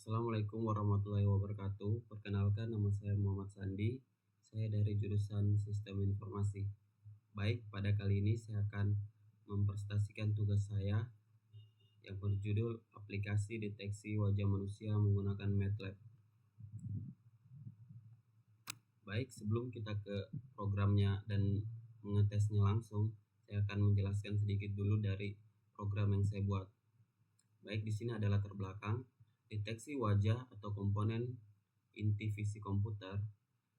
Assalamualaikum warahmatullahi wabarakatuh. Perkenalkan, nama saya Muhammad Sandi. Saya dari jurusan Sistem Informasi. Baik, pada kali ini saya akan mempresentasikan tugas saya yang berjudul Aplikasi Deteksi Wajah Manusia menggunakan MATLAB. Baik, sebelum kita ke programnya dan mengetesnya langsung, saya akan menjelaskan sedikit dulu dari program yang saya buat. Baik, di sini ada latar belakang. Deteksi wajah atau komponen inti visi komputer.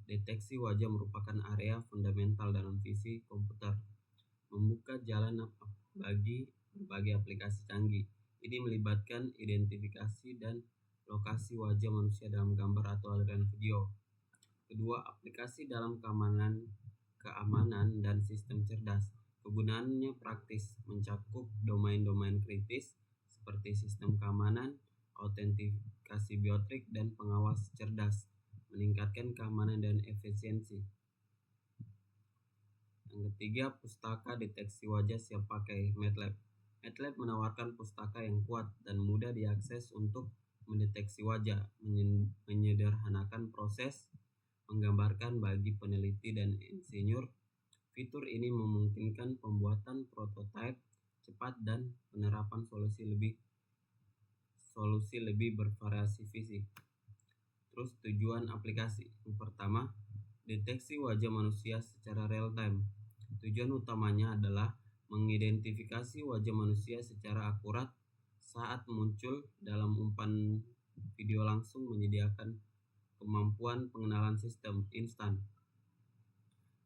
Deteksi wajah merupakan area fundamental dalam visi komputer, membuka jalan bagi berbagai aplikasi canggih. Ini melibatkan identifikasi dan lokasi wajah manusia dalam gambar atau aliran video. Kedua, aplikasi dalam keamanan dan sistem cerdas. Kegunaannya praktis, mencakup domain-domain kritis seperti sistem keamanan, autentikasi biometrik, dan pengawas cerdas, meningkatkan keamanan dan efisiensi. Yang ketiga, pustaka deteksi wajah siap pakai MATLAB. MATLAB menawarkan pustaka yang kuat dan mudah diakses untuk mendeteksi wajah, menyederhanakan proses menggambarkan bagi peneliti dan insinyur. Fitur ini memungkinkan pembuatan prototipe cepat dan penerapan solusi lebih bervariasi visi. Terus tujuan aplikasi. Yang pertama, deteksi wajah manusia secara real time. Tujuan utamanya adalah mengidentifikasi wajah manusia secara akurat saat muncul dalam umpan video langsung, menyediakan kemampuan pengenalan sistem instan.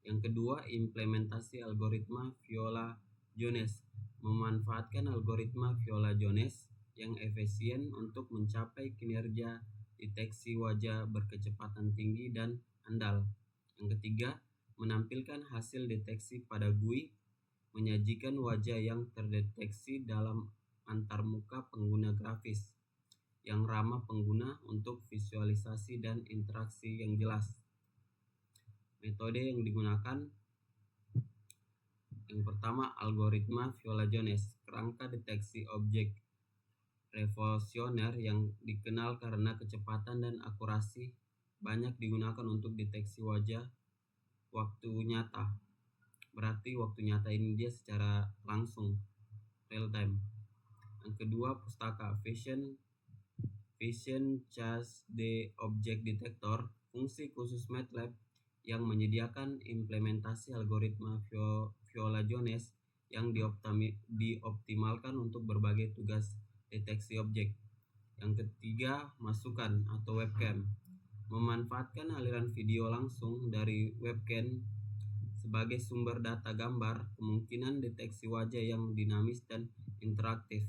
Yang kedua, implementasi algoritma Viola-Jones. Memanfaatkan algoritma Viola-Jones yang efisien untuk mencapai kinerja deteksi wajah berkecepatan tinggi dan andal. Yang ketiga, menampilkan hasil deteksi pada GUI, menyajikan wajah yang terdeteksi dalam antarmuka pengguna grafis yang ramah pengguna untuk visualisasi dan interaksi yang jelas. Metode yang digunakan, yang pertama, algoritma Viola-Jones, kerangka deteksi objek revolusioner yang dikenal karena kecepatan dan akurasi, banyak digunakan untuk deteksi wajah waktu nyata. Berarti waktu nyata ini dia secara langsung, real time. Yang kedua, pustaka Vision Chase the Object Detector, fungsi khusus MATLAB yang menyediakan implementasi algoritma Viola-Jones yang dioptimalkan untuk berbagai tugas deteksi objek. Yang ketiga, masukan atau webcam. Memanfaatkan aliran video langsung dari webcam sebagai sumber data gambar, kemungkinan deteksi wajah yang dinamis dan interaktif.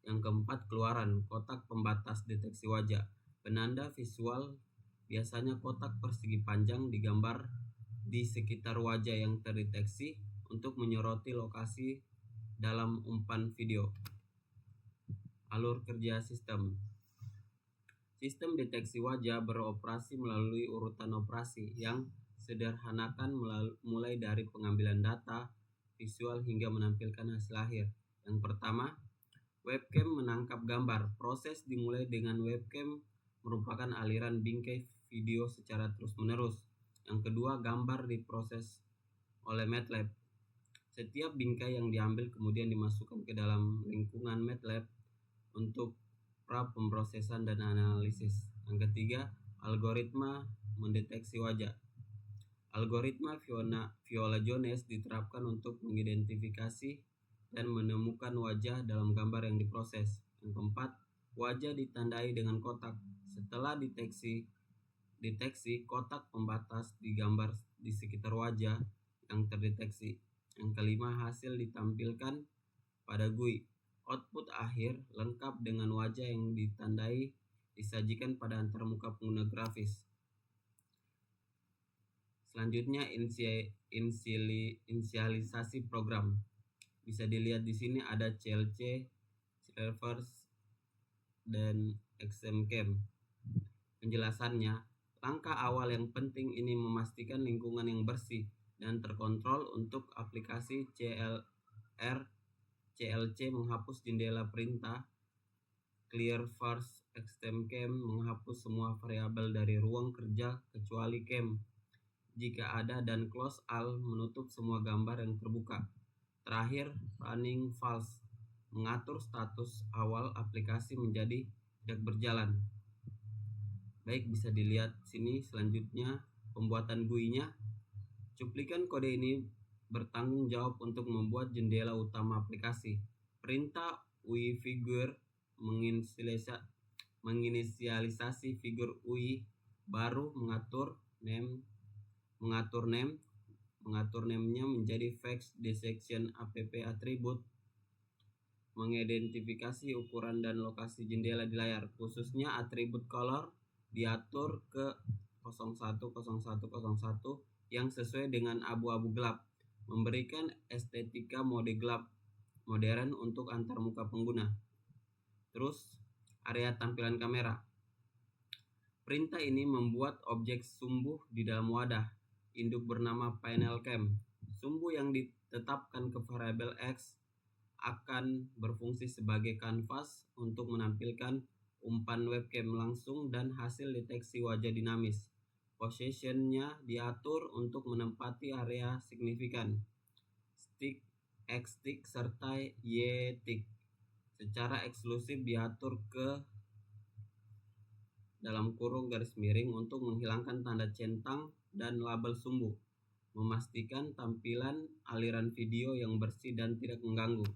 Yang keempat, keluaran kotak pembatas deteksi wajah. Penanda visual, biasanya kotak persegi panjang, digambar di sekitar wajah yang terdeteksi untuk menyoroti lokasi dalam umpan video. Alur kerja sistem. Sistem deteksi wajah beroperasi melalui urutan operasi yang sederhanakan mulai dari pengambilan data visual hingga menampilkan hasil akhir. Yang pertama, webcam menangkap gambar. Proses dimulai dengan webcam merupakan aliran bingkai video secara terus-menerus. Yang kedua, gambar diproses oleh MATLAB. Setiap bingkai yang diambil kemudian dimasukkan ke dalam lingkungan MATLAB untuk pemrosesan dan analisis. Yang ketiga, algoritma mendeteksi wajah. Algoritma Viola-Jones diterapkan untuk mengidentifikasi dan menemukan wajah dalam gambar yang diproses. Yang keempat, wajah ditandai dengan kotak. Setelah deteksi, kotak pembatas digambar di sekitar wajah yang terdeteksi. Yang kelima, hasil ditampilkan pada GUI. Output akhir lengkap dengan wajah yang ditandai disajikan pada antarmuka pengguna grafis. Selanjutnya, inisialisasi program. Bisa dilihat di sini ada CLC, Reverse, dan XMCam. Penjelasannya, langkah awal yang penting ini memastikan lingkungan yang bersih dan terkontrol untuk aplikasi CLC menghapus jendela perintah clear first Extempcam menghapus semua variabel dari ruang kerja kecuali cam jika ada, dan close all menutup semua gambar yang terbuka. Terakhir, running false mengatur status awal aplikasi menjadi tidak berjalan. Baik, bisa dilihat sini selanjutnya pembuatan GUI-nya. Cuplikan kode ini bertanggung jawab untuk membuat jendela utama aplikasi. Perintah UI figure menginisialisasi figur UI baru mengatur name-nya menjadi fact detection app attribute mengidentifikasi ukuran dan lokasi jendela di layar, khususnya atribut color diatur ke 010101 yang sesuai dengan abu-abu gelap, memberikan estetika mode gelap modern untuk antarmuka pengguna. Terus area tampilan kamera. Perintah ini membuat objek sumbu di dalam wadah induk bernama panel cam. Sumbu yang ditetapkan ke variabel X akan berfungsi sebagai kanvas untuk menampilkan umpan webcam langsung dan hasil deteksi wajah dinamis. Position-nya diatur untuk menempati area signifikan, stick, X-stick, serta Y-tick. Secara eksklusif diatur ke dalam kurung garis miring untuk menghilangkan tanda centang dan label sumbu, memastikan tampilan aliran video yang bersih dan tidak mengganggu.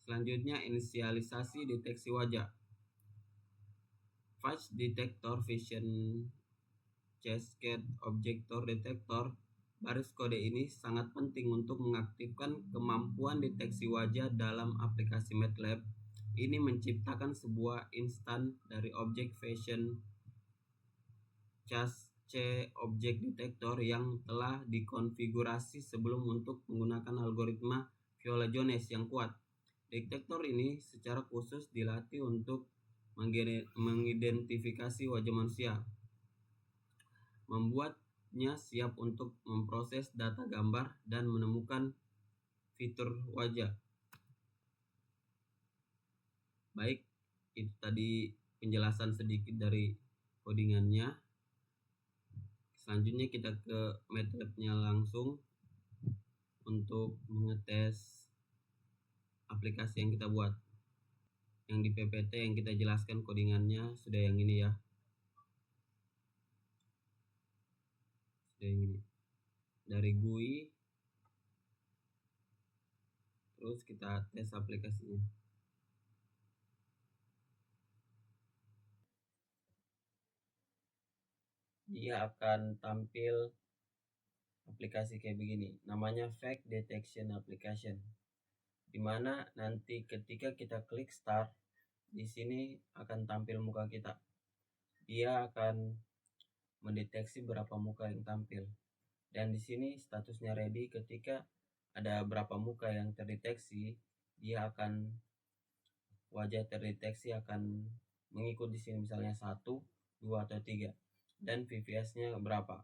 Selanjutnya, inisialisasi deteksi wajah. Face Detector Vision Cascade Objector Detector. Baris kode ini sangat penting untuk mengaktifkan kemampuan deteksi wajah dalam aplikasi MATLAB. Ini menciptakan sebuah instan dari objek Vision Cascade Object Detector yang telah dikonfigurasi sebelum untuk menggunakan algoritma Viola-Jones yang kuat. Detektor ini secara khusus dilatih untuk mengidentifikasi wajah manusia, membuatnya siap untuk memproses data gambar dan menemukan fitur wajah. Baik, itu tadi penjelasan sedikit dari codingannya. Selanjutnya kita ke MATLAB-nya langsung untuk mengetes aplikasi yang kita buat. Yang di PPT yang kita jelaskan codingannya sudah yang ini ya. Sudah yang ini. Dari GUI terus kita tes aplikasinya. Dia akan tampil aplikasi kayak begini. Namanya Fact Detection Application. Dimana nanti ketika kita klik start, di sini akan tampil muka kita. Dia akan mendeteksi berapa muka yang tampil. Dan di sini statusnya ready. Ketika ada berapa muka yang terdeteksi, dia akan wajah terdeteksi akan mengikut di sini misalnya 1, 2 atau 3 dan VVS-nya berapa.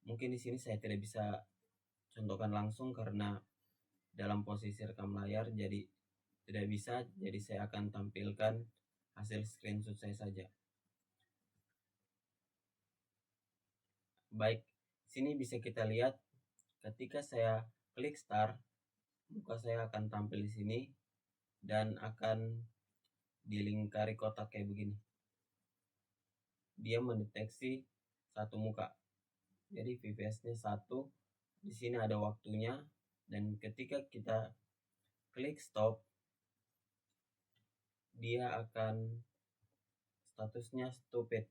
Mungkin di sini saya tidak bisa contohkan langsung karena dalam posisi rekam layar jadi tidak bisa, jadi saya akan tampilkan hasil screenshot saya saja. Baik, sini bisa kita lihat ketika saya klik start, muka saya akan tampil di sini dan akan dilingkari kotak kayak begini. Dia mendeteksi satu muka. Jadi VVS-nya 1. Di sini ada waktunya dan ketika kita klik stop, dia akan statusnya stupid.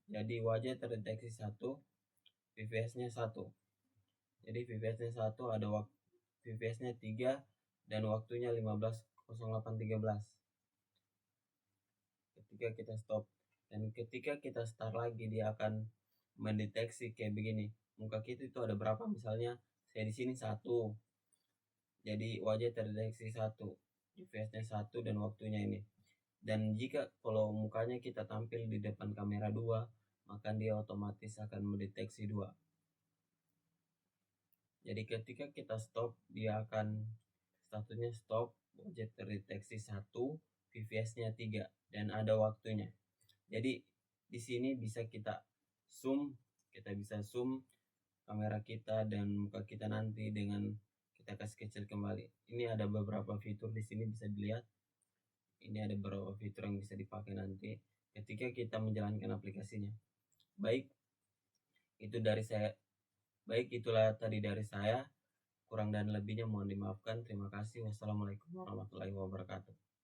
Jadi wajah terdeteksi 1, VVS-nya 1. Jadi VVS-nya 1 ada VVS-nya 3 dan waktunya 15.08.13. Ketika kita stop dan ketika kita start lagi, dia akan mendeteksi kayak begini. Muka kita itu ada berapa? Misalnya saya di sini 1. Jadi wajah terdeteksi 1, VVS-nya 1 dan waktunya ini. Dan jika kalau mukanya kita tampil di depan kamera 2, maka dia otomatis akan mendeteksi 2. Jadi ketika kita stop, dia akan statusnya stop, wajah terdeteksi 1, PVS-nya 3 dan ada waktunya. Jadi di sini bisa kita bisa zoom kamera kita dan muka kita nanti dengan kita kasih kecil kembali. Ini ada beberapa fitur di sini bisa dilihat. Ini ada beberapa fitur yang bisa dipakai nanti ketika kita menjalankan aplikasinya. Baik, itulah tadi dari saya. Kurang dan lebihnya mohon dimaafkan. Terima kasih. Wassalamualaikum warahmatullahi wabarakatuh.